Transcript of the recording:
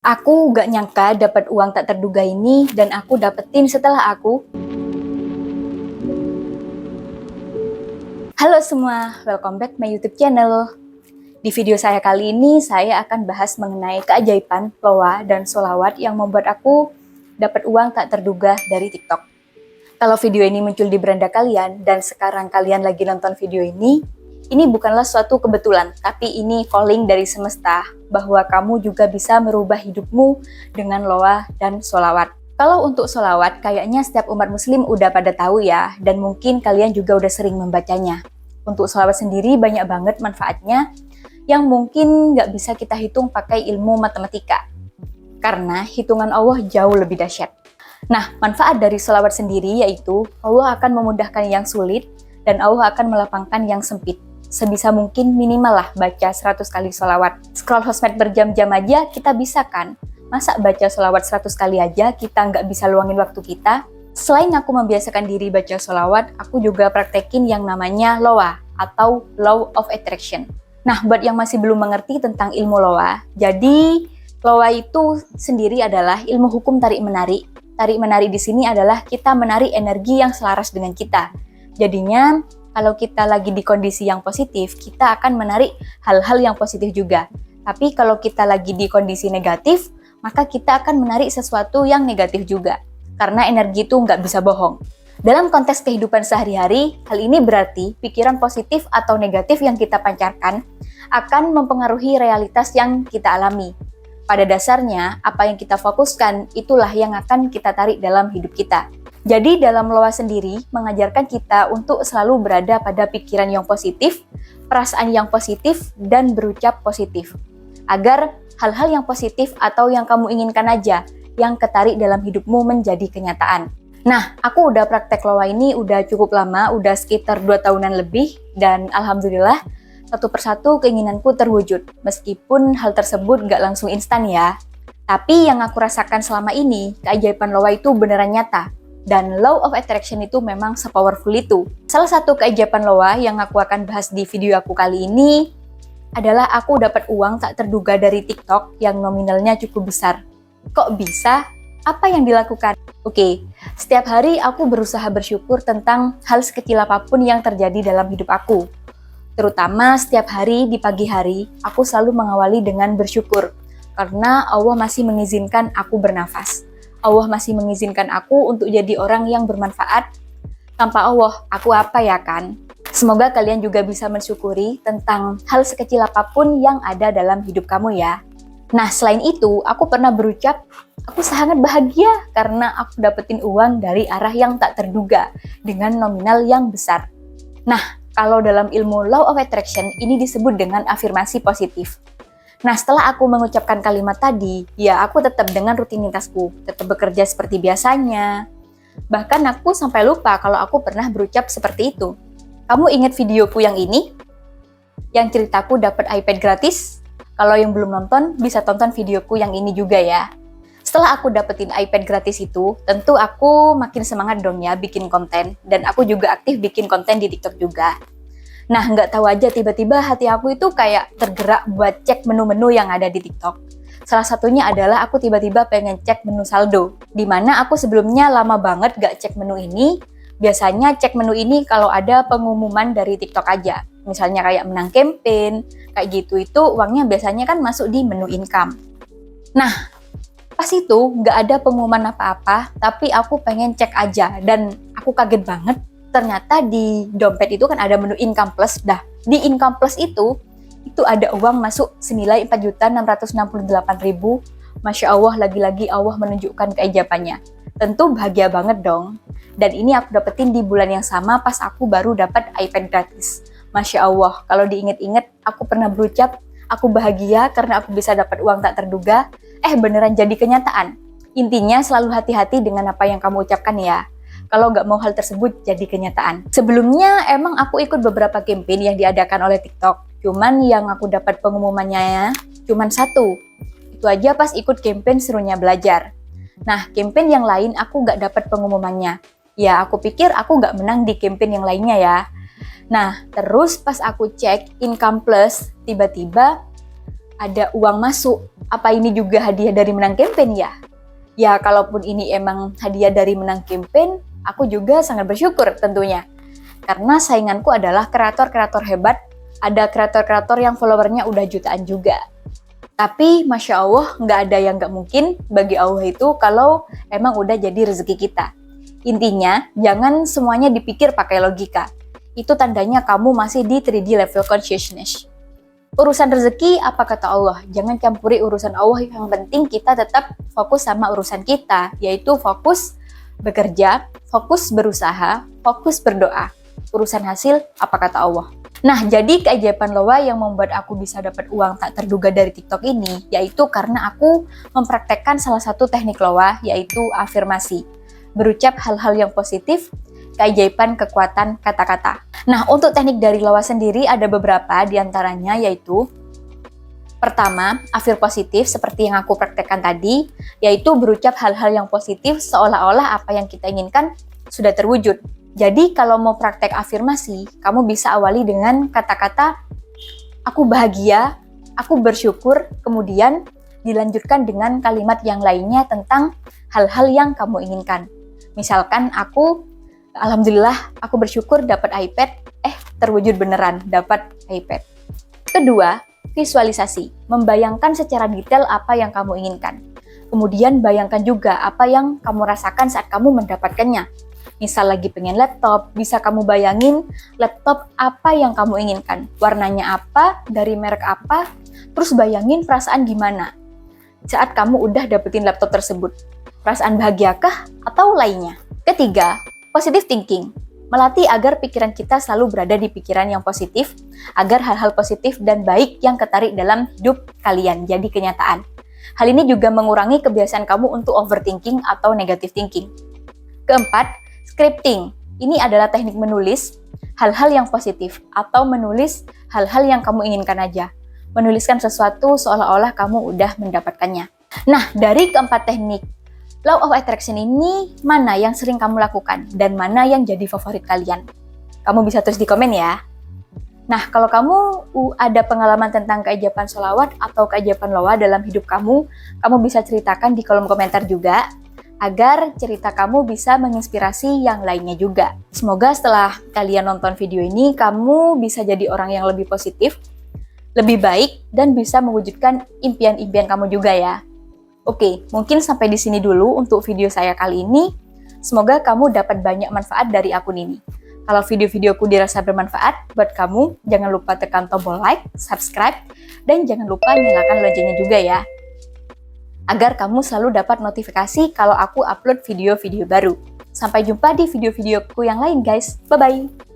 Aku gak nyangka dapat uang tak terduga ini dan aku dapetin setelah aku. Halo semua, welcome back my YouTube channel. Di video saya kali ini, saya akan bahas mengenai keajaiban, loa, dan sholawat yang membuat aku dapat uang tak terduga dari TikTok. Kalau video ini muncul di beranda kalian, dan sekarang kalian lagi nonton video ini bukanlah suatu kebetulan, tapi ini calling dari semesta, bahwa kamu juga bisa merubah hidupmu dengan loa dan sholawat. Kalau untuk sholawat, kayaknya setiap umat muslim udah pada tahu ya, dan mungkin kalian juga udah sering membacanya. Untuk sholawat sendiri banyak banget manfaatnya, yang mungkin nggak bisa kita hitung pakai ilmu matematika. Karena hitungan Allah jauh lebih dahsyat. Nah, manfaat dari sholawat sendiri yaitu Allah akan memudahkan yang sulit, dan Allah akan melapangkan yang sempit. Sebisa mungkin minimal lah baca 100 kali sholawat. Scroll sosmed berjam-jam aja kita bisa kan? Masa baca sholawat 100 kali aja kita nggak bisa luangin waktu kita? Selain aku membiasakan diri baca sholawat, aku juga praktekin yang namanya loa atau Law of Attraction. Nah, buat yang masih belum mengerti tentang ilmu loa, jadi loa itu sendiri adalah ilmu hukum tarik-menarik. Tarik-menarik di sini adalah kita menarik energi yang selaras dengan kita. Jadinya, kalau kita lagi di kondisi yang positif, kita akan menarik hal-hal yang positif juga. Tapi kalau kita lagi di kondisi negatif, maka kita akan menarik sesuatu yang negatif juga. Karena energi itu nggak bisa bohong. Dalam konteks kehidupan sehari-hari, hal ini berarti pikiran positif atau negatif yang kita pancarkan akan mempengaruhi realitas yang kita alami. Pada dasarnya, apa yang kita fokuskan, itulah yang akan kita tarik dalam hidup kita. Jadi dalam loa sendiri mengajarkan kita untuk selalu berada pada pikiran yang positif, perasaan yang positif, dan berucap positif. Agar hal-hal yang positif atau yang kamu inginkan aja yang ketarik dalam hidupmu menjadi kenyataan. Nah, aku udah praktek loa ini udah cukup lama, udah sekitar 2 tahunan lebih, dan alhamdulillah satu persatu keinginanku terwujud. Meskipun hal tersebut gak langsung instan ya. Tapi yang aku rasakan selama ini, keajaiban loa itu beneran nyata. Dan Law of Attraction itu memang se-powerful itu. Salah satu keajaiban loa yang aku akan bahas di video aku kali ini adalah aku dapat uang tak terduga dari TikTok yang nominalnya cukup besar. Kok bisa? Apa yang dilakukan? Oke, setiap hari aku berusaha bersyukur tentang hal sekecil apapun yang terjadi dalam hidup aku. Terutama setiap hari di pagi hari, aku selalu mengawali dengan bersyukur. Karena Allah masih mengizinkan aku bernafas. Allah masih mengizinkan aku untuk jadi orang yang bermanfaat. Tanpa Allah, aku apa ya kan? Semoga kalian juga bisa mensyukuri tentang hal sekecil apapun yang ada dalam hidup kamu ya. Nah, selain itu, aku pernah berucap, aku sangat bahagia karena aku dapetin uang dari arah yang tak terduga dengan nominal yang besar. Nah, kalau dalam ilmu Law of Attraction, ini disebut dengan afirmasi positif. Nah, setelah aku mengucapkan kalimat tadi, ya aku tetap dengan rutinitasku, tetap bekerja seperti biasanya. Bahkan aku sampai lupa kalau aku pernah berucap seperti itu. Kamu ingat videoku yang ini? Yang ceritaku dapat iPad gratis? Kalau yang belum nonton, bisa tonton videoku yang ini juga ya. Setelah aku dapetin iPad gratis itu, tentu aku makin semangat dong ya bikin konten. Dan aku juga aktif bikin konten di TikTok juga. Nah, nggak tahu aja tiba-tiba hati aku itu kayak tergerak buat cek menu-menu yang ada di TikTok. Salah satunya adalah aku tiba-tiba pengen cek menu saldo. Dimana aku sebelumnya lama banget nggak cek menu ini. Biasanya cek menu ini kalau ada pengumuman dari TikTok aja. Misalnya kayak menang campaign, kayak gitu itu uangnya biasanya kan masuk di menu income. Nah, pas itu nggak ada pengumuman apa-apa, tapi aku pengen cek aja. Dan aku kaget banget. Ternyata di dompet itu kan ada menu income plus. Dah, di income plus itu ada uang masuk senilai 4.668.000. Masya Allah, lagi-lagi Allah menunjukkan keajaibannya. Tentu bahagia banget dong. Dan ini aku dapetin di bulan yang sama pas aku baru dapat iPad gratis. Masya Allah, kalau diinget-inget, aku pernah berucap, aku bahagia karena aku bisa dapat uang tak terduga. Beneran jadi kenyataan. Intinya selalu hati-hati dengan apa yang kamu ucapkan ya. Kalau nggak mau hal tersebut jadi kenyataan. Sebelumnya emang aku ikut beberapa campaign yang diadakan oleh TikTok. Cuman yang aku dapat pengumumannya cuman satu. Itu aja pas ikut campaign serunya belajar. Nah, campaign yang lain aku nggak dapat pengumumannya. Ya, aku pikir aku nggak menang di campaign yang lainnya ya. Nah, terus pas aku cek income plus, tiba-tiba ada uang masuk. Apa ini juga hadiah dari menang campaign ya? Ya, kalaupun ini emang hadiah dari menang campaign, aku juga sangat bersyukur tentunya. Karena sainganku adalah kreator-kreator hebat, ada kreator-kreator yang followernya udah jutaan juga. Tapi Masya Allah, nggak ada yang nggak mungkin bagi Allah itu kalau emang udah jadi rezeki kita. Intinya, jangan semuanya dipikir pakai logika. Itu tandanya kamu masih di 3D level consciousness. Urusan rezeki, apa kata Allah? Jangan campuri urusan Allah, yang penting kita tetap fokus sama urusan kita, yaitu fokus bekerja, fokus berusaha, fokus berdoa. Urusan hasil, apa kata Allah? Nah, jadi keajaiban Loa yang membuat aku bisa dapat uang tak terduga dari TikTok ini, yaitu karena aku mempraktekkan salah satu teknik Loa, yaitu afirmasi. Berucap hal-hal yang positif, keajaiban kekuatan kata-kata. Nah, untuk teknik dari Loa sendiri ada beberapa diantaranya, yaitu pertama, afir positif seperti yang aku praktekkan tadi, yaitu berucap hal-hal yang positif seolah-olah apa yang kita inginkan sudah terwujud. Jadi kalau mau praktek afirmasi, kamu bisa awali dengan kata-kata aku bahagia, aku bersyukur, kemudian dilanjutkan dengan kalimat yang lainnya tentang hal-hal yang kamu inginkan. Misalkan alhamdulillah aku bersyukur dapat iPad, terwujud beneran dapat iPad. Kedua, visualisasi, membayangkan secara detail apa yang kamu inginkan. Kemudian bayangkan juga apa yang kamu rasakan saat kamu mendapatkannya. Misal lagi pengen laptop, bisa kamu bayangin laptop apa yang kamu inginkan, warnanya apa, dari merek apa, terus bayangin perasaan gimana saat kamu udah dapetin laptop tersebut. Perasaan bahagiakah atau lainnya? Ketiga, positive thinking. Melatih agar pikiran kita selalu berada di pikiran yang positif, agar hal-hal positif dan baik yang ketarik dalam hidup kalian jadi kenyataan. Hal ini juga mengurangi kebiasaan kamu untuk overthinking atau negative thinking. Keempat, scripting. Ini adalah teknik menulis hal-hal yang positif atau menulis hal-hal yang kamu inginkan aja. Menuliskan sesuatu seolah-olah kamu udah mendapatkannya. Nah, dari keempat teknik Law of Attraction ini, mana yang sering kamu lakukan dan mana yang jadi favorit kalian? Kamu bisa tulis di komen ya. Nah, kalau kamu ada pengalaman tentang keajaiban sholawat atau keajaiban Loa dalam hidup kamu bisa ceritakan di kolom komentar juga, agar cerita kamu bisa menginspirasi yang lainnya juga. Semoga setelah kalian nonton video ini, kamu bisa jadi orang yang lebih positif, lebih baik, dan bisa mewujudkan impian-impian kamu juga ya. Oke, mungkin sampai di sini dulu untuk video saya kali ini. Semoga kamu dapat banyak manfaat dari akun ini. Kalau video-videoku dirasa bermanfaat buat kamu, jangan lupa tekan tombol like, subscribe, dan jangan lupa nyalakan loncengnya juga ya. Agar kamu selalu dapat notifikasi kalau aku upload video-video baru. Sampai jumpa di video-videoku yang lain guys. Bye-bye!